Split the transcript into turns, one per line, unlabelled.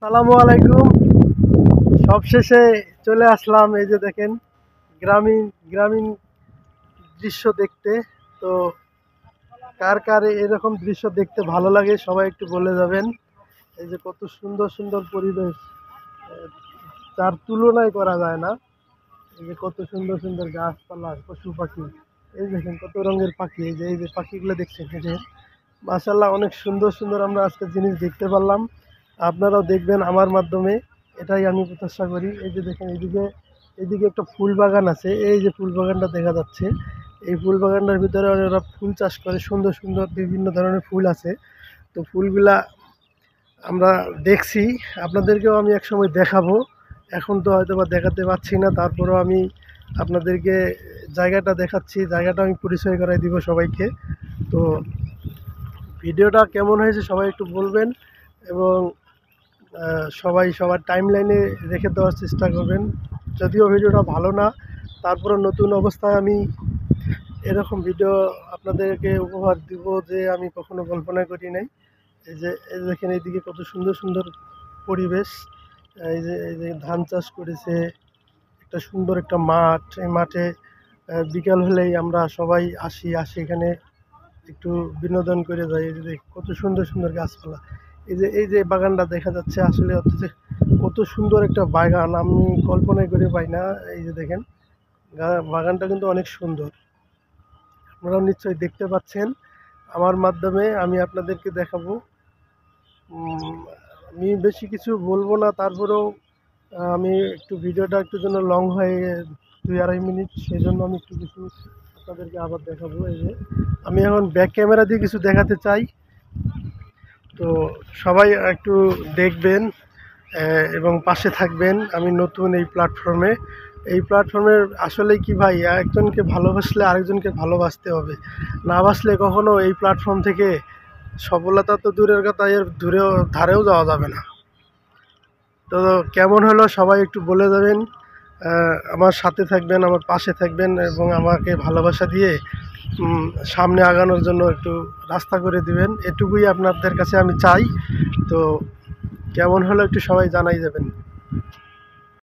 আসসালামু আলাইকুম। সবশেষে চলে আসলাম, এই যে দেখেন গ্রামীণ গ্রামীণ দৃশ্য দেখতে। তো কার কার এরকম দৃশ্য দেখতে ভালো লাগে সবাই একটু বলে যাবেন। এই যে কত সুন্দর সুন্দর পরিবেশ, তার তুলনাই করা যায় না। এই যে কত সুন্দর সুন্দর গাছপালা, পশু পাখি, এই দেখেন কত রঙের পাখি। এই যে পাখিগুলো দেখছেন, এই যে মাশাআল্লাহ, অনেক সুন্দর সুন্দর আমরা আজকে জিনিস দেখতে পারলাম। আপনারাও দেখবেন আমার মাধ্যমে, এটাই আমি প্রত্যাশা করি। এই যে দেখেন এইদিকে এইদিকে একটা ফুল বাগান আছে, এই যে ফুল বাগানটা দেখা যাচ্ছে। এই ফুল বাগানটার ভিতরে ওরা ফুল চাষ করে, সুন্দর সুন্দর বিভিন্ন ধরনের ফুল আছে। তো ফুলগুলা আমরা দেখছি, আপনাদেরকেও আমি একসময় দেখাবো। এখন তো হয়তো বা দেখাতে পারছি না, তারপরেও আমি আপনাদেরকে জায়গাটা দেখাচ্ছি, জায়গাটা আমি পরিচয় করাই দিব সবাইকে। তো ভিডিওটা কেমন হয়েছে সবাই একটু বলবেন, এবং সবাই সবার টাইম লাইনে রেখে দেওয়ার চেষ্টা করবেন। যদিও ভিডিওটা ভালো না, তারপরে নতুন অবস্থায় আমি এরকম ভিডিও আপনাদেরকে উপহার দিব যে আমি কখনো কল্পনা করি নাই। এই যে দেখেন এইদিকে কত সুন্দর সুন্দর পরিবেশ। এই যে ধান চাষ করেছে, একটা সুন্দর একটা মাঠ। এই মাঠে বিকাল হলেই আমরা সবাই আসি এখানে একটু বিনোদন করে যাই। এই যে কত সুন্দর সুন্দর গাছপালা। এই যে বাগানটা দেখা যাচ্ছে, আসলে হচ্ছে কত সুন্দর একটা বাগান, আমি কল্পনাই করে পাই না। এই যে দেখেন বাগানটা কিন্তু অনেক সুন্দর, আপনারাও নিশ্চয়ই দেখতে পাচ্ছেন। আমার মাধ্যমে আমি আপনাদেরকে দেখাবো। আমি বেশি কিছু বলবো না, তারপরেও আমি একটু ভিডিওটা একটু জন্য লং হয়ে 2-2.5 মিনিট, সেই জন্য আমি একটু কিছু আপনাদেরকে আবার দেখাবো। এই যে আমি এখন ব্যাক ক্যামেরা দিয়ে কিছু দেখাতে চাই। তো সবাই একটু দেখবেন এবং পাশে থাকবেন। আমি নতুন এই প্ল্যাটফর্মের আসলেই কি ভাই, একজনকে ভালোবাসলে আরেকজনকে ভালোবাসতে হবে। না বাসলে কখনো এই প্ল্যাটফর্ম থেকে সফলতা তো দূরের কথা, এর ধারেও যাওয়া যাবে না। তো কেমন হলো সবাই একটু বলে যাবেন। আমার সাথে থাকবেন, আমার পাশে থাকবেন, এবং আমাকে ভালোবাসা দিয়ে সামনে আগানোর জন্য একটু রাস্তা করে দিবেন, এটুকুই আপনাদের কাছে আমি চাই। তো কেমন হলো একটু সবাই জানাই যাবেন।